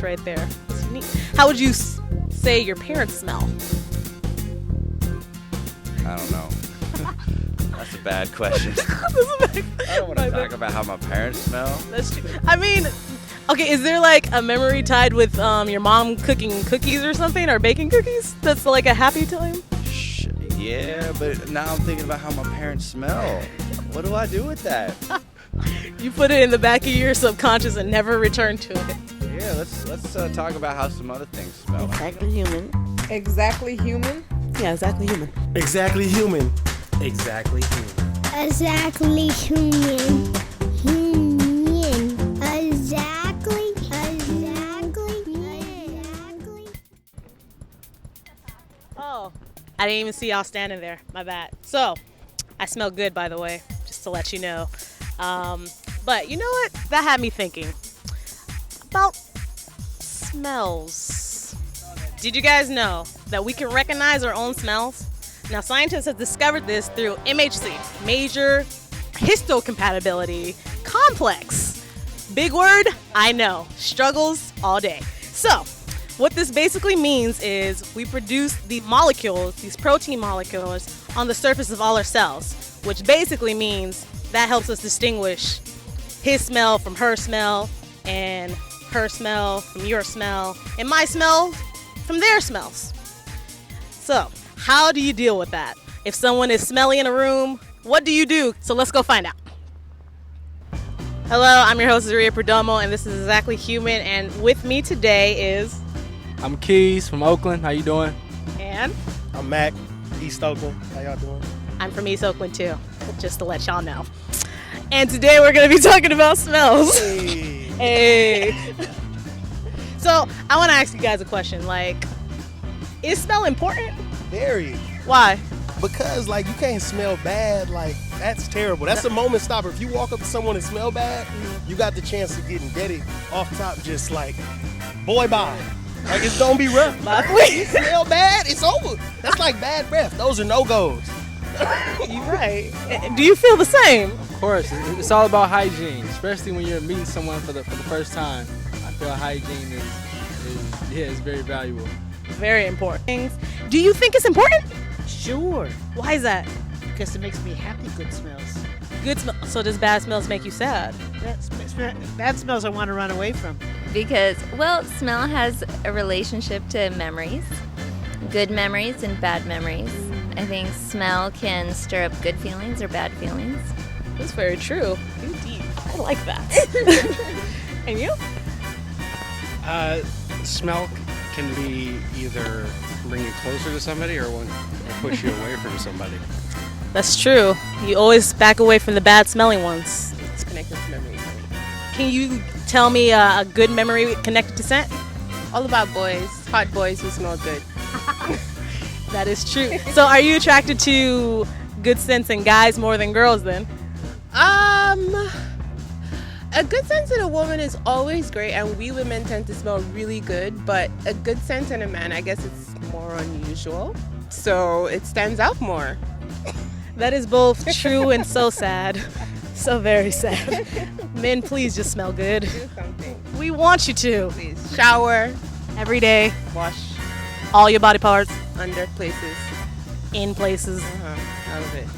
difference right there. It's unique. How would you say your parents smell? I don't know. That's a bad question. I don't want to talk about how my parents smell. That's true. I mean, okay, is there like a memory tied with your mom cooking cookies or something, or baking cookies? That's like a happy time? Yeah, but now I'm thinking about how my parents smell. What do I do with that? You put it in the back of your subconscious and never return to it. Yeah, let's talk about how some other things smell. Exactly human. Exactly human? Yeah, exactly human. Exactly human. Exactly human. Exactly human. Human. Exactly. Oh, I didn't even see y'all standing there. My bad. So, I smell good, by the way, just to let you know. But you know what? That had me thinking about smells. Did you guys know that we can recognize our own smells? Now, scientists have discovered this through MHC, major histocompatibility complex. Big word, I know. Struggles all day. So, what this basically means is we produce the molecules, these protein molecules, on the surface of all our cells, which basically means that helps us distinguish his smell from her smell, and her smell from your smell, and my smell from their smells. So, how do you deal with that? If someone is smelly in a room, what do you do? So let's go find out. Hello, I'm your host, Zaria Perdomo, and this is Exactly Human, and with me today is... I'm Keys from Oakland. How you doing? And... I'm Mac, East Oakland. How y'all doing? I'm from East Oakland too, just to let y'all know. And today we're going to be talking about smells. Hey. So, I want to ask you guys a question. Like, is smell important? Very. Why? Because, like, you can't smell bad. Like, that's terrible. That's a moment stopper. If you walk up to someone and smell bad, you got the chance of getting deaded off top just like, boy, bye. Like, it's going to be rough. You smell bad, it's over. That's like bad breath. Those are no-goes. You're right. Do you feel the same? Of course. It's all about hygiene, especially when you're meeting someone for the first time. I feel hygiene is very valuable. Very important. Do you think it's important? Sure. Why is that? Because it makes me happy, good smells. Good smell. So does bad smells make you sad? Bad smells I want to run away from. Because, well, smell has a relationship to memories, good memories and bad memories. I think smell can stir up good feelings or bad feelings. That's very true. You deep. I like that. And you? Smell can be either bring you closer to somebody or push you away from somebody. That's true. You always back away from the bad smelling ones. It's connected to memories. Can you tell me a good memory connected to scent? All about boys, hot boys who smell good. That is true. So are you attracted to good scents in guys more than girls then? A good scent in a woman is always great, and we women tend to smell really good, but a good scent in a man, I guess it's more unusual, so it stands out more. That is both true and so sad. So very sad. Men, please just smell good. Do something. We want you to. Please shower, Every day, wash all your body parts, under places. in places, Out of it.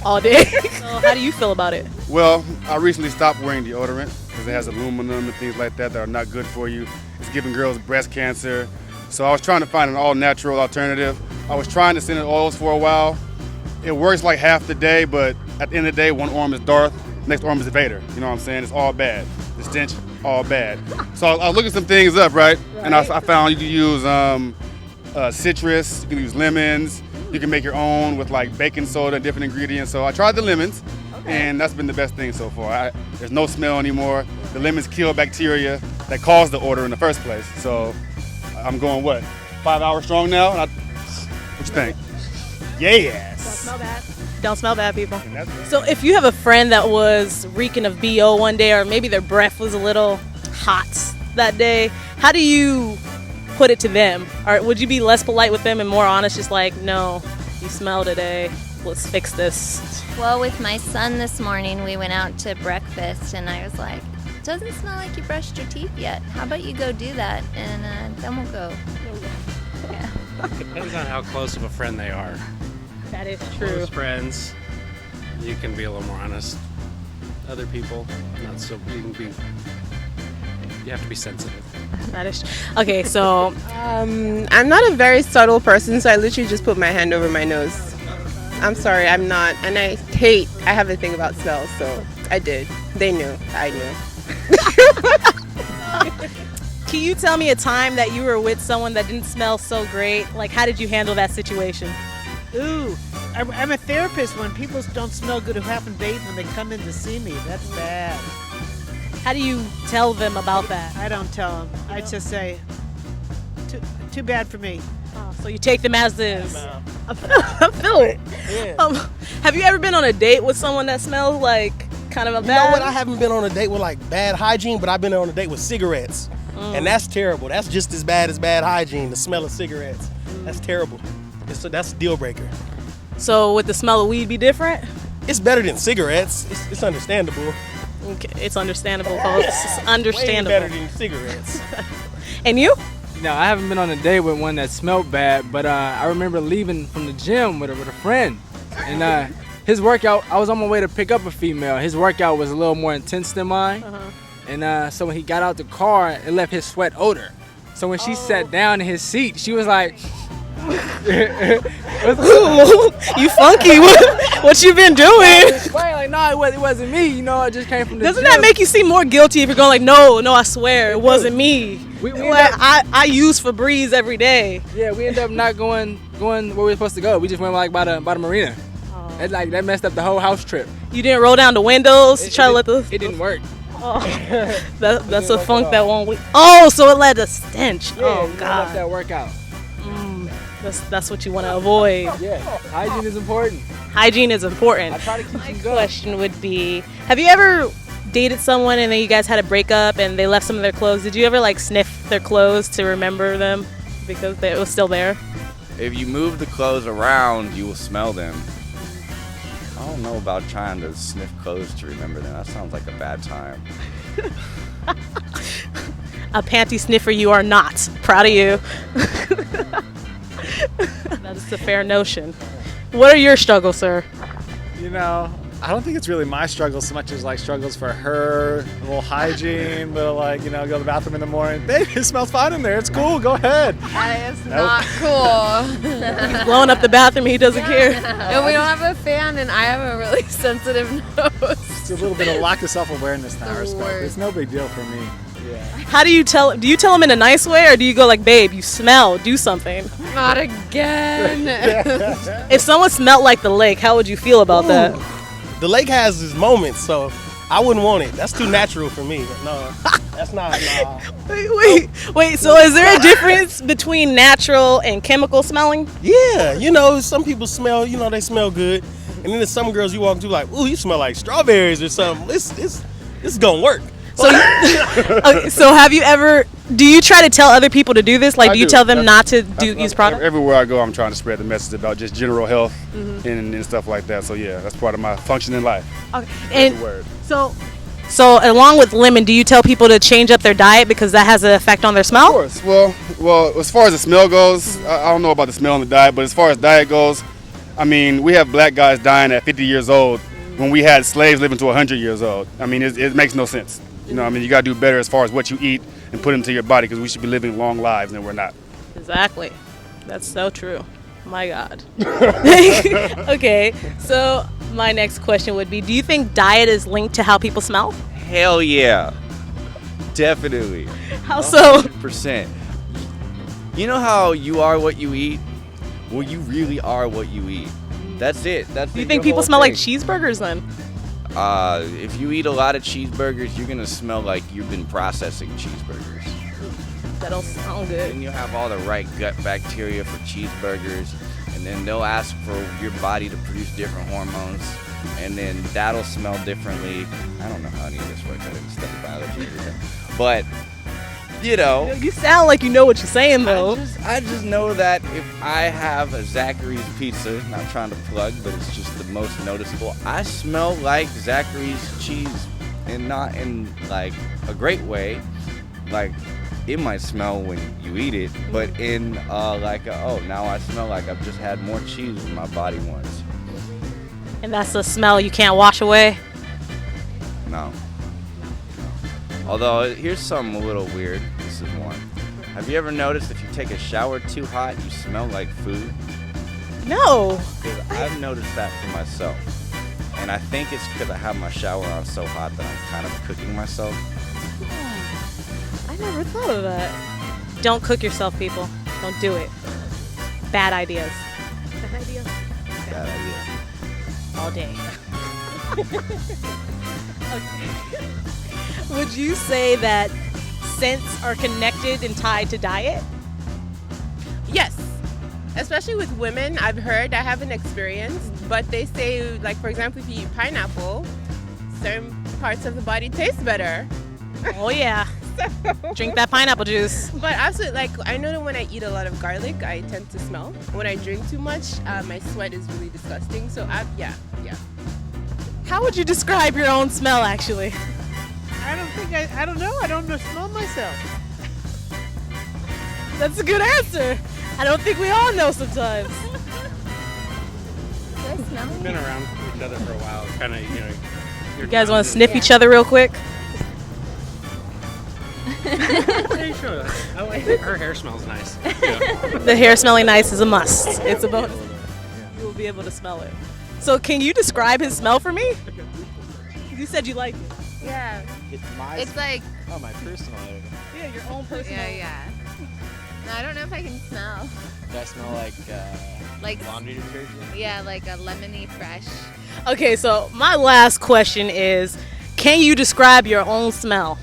all day. So how do you feel about it? Well, I recently stopped wearing deodorant because it has aluminum and things like that are not good for you. It's giving girls breast cancer. So I was trying to find an all-natural alternative. I was trying the scented oils for a while. It works like half the day, but at the end of the day, one arm is Darth, next arm is Vader. You know what I'm saying? It's all bad. The stench, all bad. So I was looking some things up, right? And I found you can use citrus, you can use lemons, you can make your own with like baking soda and different ingredients. So I tried the lemons, and that's been the best thing so far. There's no smell anymore. The lemons kill bacteria that caused the odor in the first place. So I'm going, 5 hours strong now? What you think? Yes. Don't smell bad. Don't smell bad, people. So if you have a friend that was reeking of BO one day, or maybe their breath was a little hot that day, how do you put it to them? Or would you be less polite with them and more honest, just like, no, you smell today, let's fix this? Well, with my son this morning, we went out to breakfast, and I was like, doesn't smell like you brushed your teeth yet. How about you go do that, and then we'll go. Yeah. Depends on how close of a friend they are. That is true. Close friends, you can be a little more honest. Other people, not so. You have to be sensitive. That is okay. So I'm not a very subtle person, so I literally just put my hand over my nose. I'm sorry, I'm not, and I have a thing about smells, so I did. They knew, I knew. can you tell me a time that you were with someone that didn't smell so great? Like, how did you handle that situation? Ooh, I'm a therapist. When people don't smell good who haven't bathed when they come in to see me, that's bad. How do you tell them about that? I don't tell them. I just say, too bad for me. Oh, so you take them as is. I feel it. Yeah. Have you ever been on a date with someone that smells like kind of a You bad? know what? I haven't been on a date with like bad hygiene, but I've been on a date with cigarettes. And that's terrible. That's just as bad hygiene, the smell of cigarettes. That's terrible. That's a deal breaker. So would the smell of weed be different? It's better than cigarettes. It's understandable. Okay, it's understandable, folks. It's understandable. Way better than cigarettes. And you? No, I haven't been on a date with one that smelled bad, but I remember leaving from the gym with a friend. And his workout, I was on my way to pick up a female. His workout was a little more intense than mine. And so when he got out the car, it left his sweat odor. So when she sat down in his seat, she was like, you funky. What you been doing? Like, no, it wasn't me. You know, I just came from the Doesn't gym. that make you seem more guilty if you're going like, no, I swear, it wasn't me. I use Febreze every day. Yeah, we ended up not going where we were supposed to go. We just went like by the marina. That messed up the whole house trip. You didn't roll down the windows to try to let the... It didn't work. Oh, that's a funk that won't... Oh, so it led to stench. Yeah, Oh, left God. that workout. That's what you want to avoid. Yeah, hygiene is important. Hygiene is important. I try to keep My them going. question would be, have you ever dated someone and then you guys had a breakup and they left some of their clothes? Did you ever like sniff their clothes to remember them because it was still there? If you move the clothes around, you will smell them. I don't know about trying to sniff clothes to remember them. That sounds like a bad time. A panty sniffer you are not. Proud of you. That is a fair notion. What are your struggles, sir? You know, I don't think it's really my struggles so much as like struggles for her, a little hygiene, little like, go to the bathroom in the morning. Babe, it smells fine in there. It's cool. Go ahead. It's not cool. He's blowing up the bathroom. He doesn't care. And we don't have a fan, and I have a really sensitive nose. It's a little bit of lack of self-awareness in that respect. But it's no big deal for me. Yeah. How do you tell them in a nice way, or do you go like, babe, you smell, do something? Not again. If someone smelled like the lake, how would you feel about that? The lake has its moments, so I wouldn't want it. That's too natural for me. No, that's not. Nah. Wait. So is there a difference between natural and chemical smelling? Yeah, some people smell, they smell good. And then there's some girls you walk to like, ooh, you smell like strawberries or something. This is going to work. So, okay, so do you try to tell other people to do this? Like, do you tell them not to use products? Everywhere I go, I'm trying to spread the message about just general health and stuff like that. So yeah, that's part of my function in life. Okay. And so along with lemon, do you tell people to change up their diet because that has an effect on their smell? Of course. Well, as far as the smell goes, I don't know about the smell and the diet, but as far as diet goes, I mean, we have black guys dying at 50 years old when we had slaves living to 100 years old. I mean, it makes no sense. You got to do better as far as what you eat and put into your body because we should be living long lives and we're not. Exactly. That's so true. My God. Okay, so my next question would be, do you think diet is linked to how people smell? Hell yeah. Definitely. How so? 100%. You know how you are what you eat? Well, you really are what you eat. That's it. Do you think people smell like cheeseburgers then? If you eat a lot of cheeseburgers, you're gonna smell like you've been processing cheeseburgers. That don't sound good. And you have all the right gut bacteria for cheeseburgers, and then they'll ask for your body to produce different hormones, and then that'll smell differently. I don't know how any of this works. I didn't study biology, but you sound like you know what you're saying though. I just know that if I have a Zachary's pizza, not trying to plug, but it's just the most noticeable, I smell like Zachary's cheese and not in like a great way. Like it might smell when you eat it, but in now I smell like I've just had more cheese than my body wants. And that's a smell you can't wash away? No. Although here's something a little weird. This is one. Have you ever noticed if you take a shower too hot, you smell like food? No. 'Cause I've noticed that for myself. And I think it's because I have my shower on so hot that I'm kind of cooking myself. I never thought of that. Don't cook yourself, people. Don't do it. Bad ideas. Bad ideas? Bad idea. All day. Okay. Would you say that scents are connected and tied to diet? Yes, especially with women. I've heard, I haven't experienced, but they say, like, for example, if you eat pineapple, certain parts of the body taste better. Oh, yeah. Drink that pineapple juice. But absolutely, like, I know that when I eat a lot of garlic, I tend to smell. When I drink too much, my sweat is really disgusting. So, yeah. How would you describe your own smell, actually? I don't know. I don't smell myself. That's a good answer. I don't think we all know sometimes. We've been around each other for a while. Kind of, You guys want to sniff each other real quick? Yeah, sure. I like it. Her hair smells nice. Yeah. The hair smelling nice is a must. It's a bonus. You will be able to smell it. So can you describe his smell for me? You said you liked it. Yeah. It's like, Oh, my personal area. Yeah, your own personal. yeah. No, I don't know if I can smell. Does that smell like Like, laundry detergent? yeah, like a lemony fresh. Okay, so my last question is, can you describe your own smell?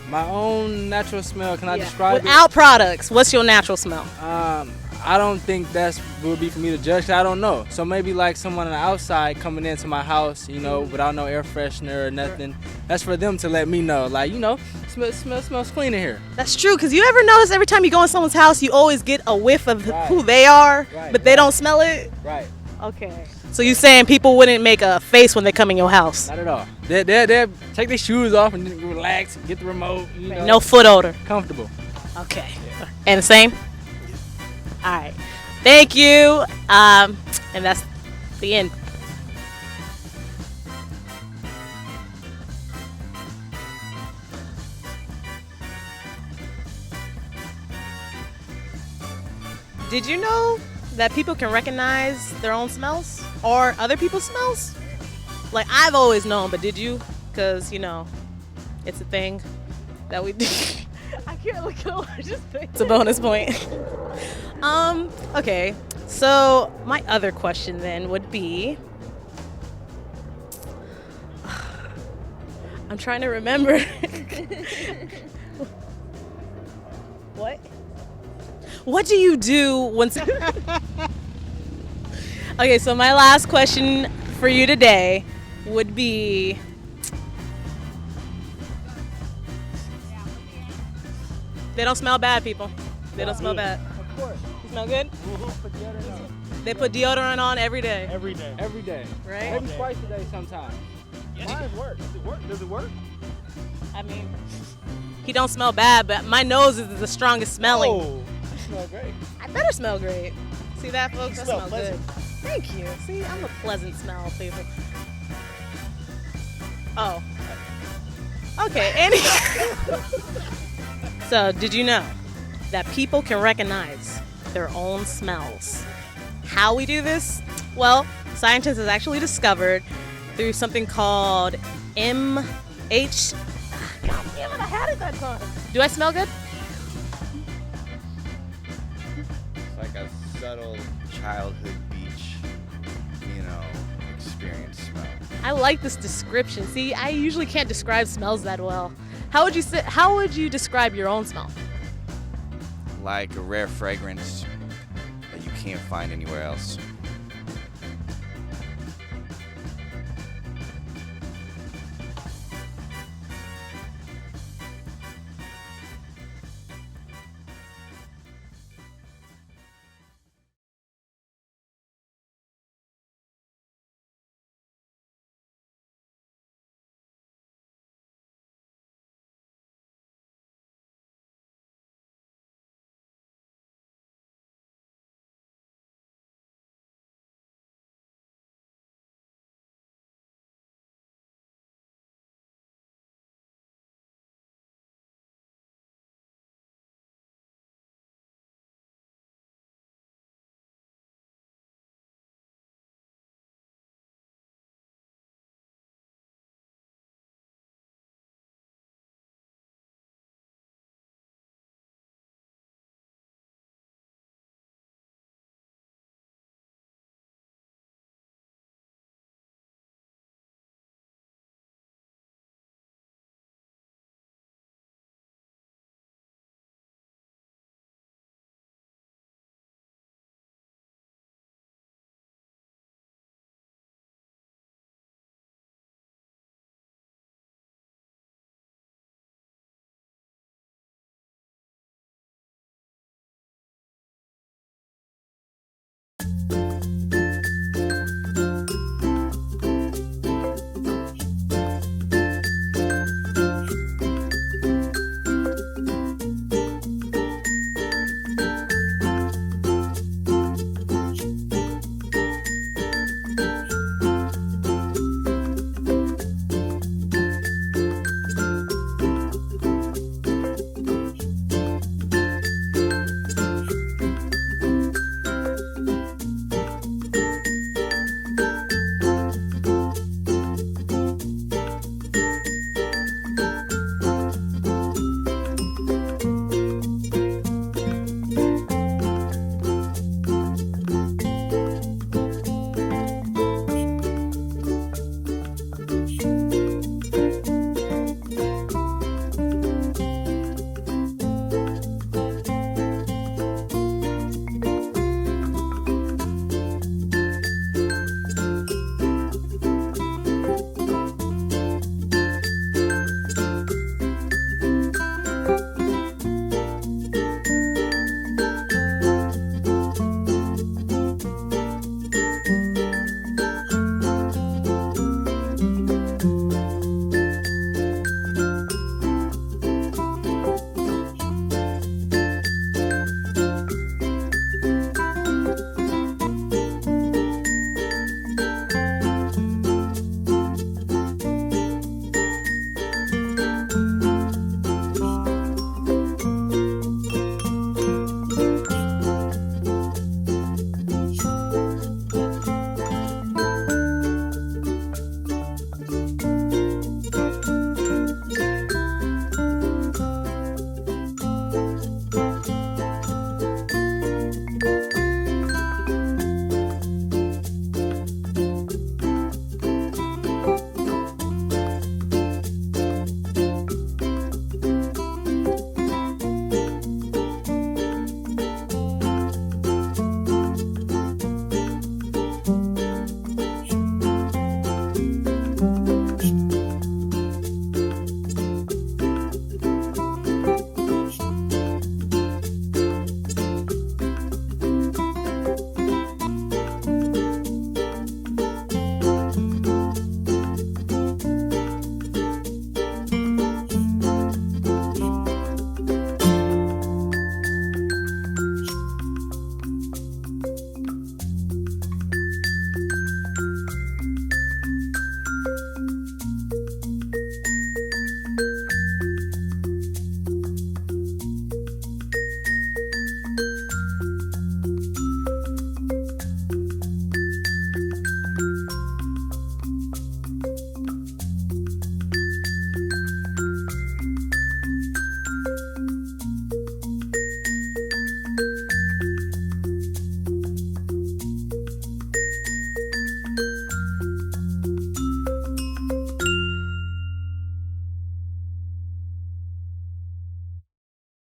My own natural smell, can I describe Without products, what's your natural smell? it? I don't think that's would be for me to judge. 'Cause I don't know. So maybe like someone on the outside coming into my house, without no air freshener or nothing. That's for them to let me know. Like, smells clean in here. That's true, because you ever notice every time you go in someone's house, you always get a whiff of who they are, but they don't smell it? Right. Okay. So you saying people wouldn't make a face when they come in your house? Not at all. They take their shoes off and just relax, get the remote. No foot odor. Comfortable. Okay. And the same? All right. Thank you. And that's the end. Did you know that people can recognize their own smells or other people's smells? Like, I've always known, but did you? Because, it's a thing that we do. I can't look at Elijah's face. It's a bonus point. Okay. So, my other question then would be, I'm trying to remember. What do you do when... Okay, so my last question for you today would be... They don't smell bad, people. They don't smell bad. Of course. You smell good? Put deodorant on. They put deodorant on every day. Every day. Every day. Right? Maybe twice a day sometimes. Mine works. Does it work? I mean, he don't smell bad, but my nose is the strongest smelling. Oh, you smell great. I better smell great. See that, folks? You I smell smell pleasant. good. Thank you. See, I'm a pleasant smell, people. Oh. Okay, So, did you know that people can recognize their own smells? How we do this? Well, scientists have actually discovered through something called God damn it, I had it that time. Do I smell good? It's like a subtle childhood beach, experience smell. I like this description. See, I usually can't describe smells that well. How would you describe your own smell? Like a rare fragrance that you can't find anywhere else.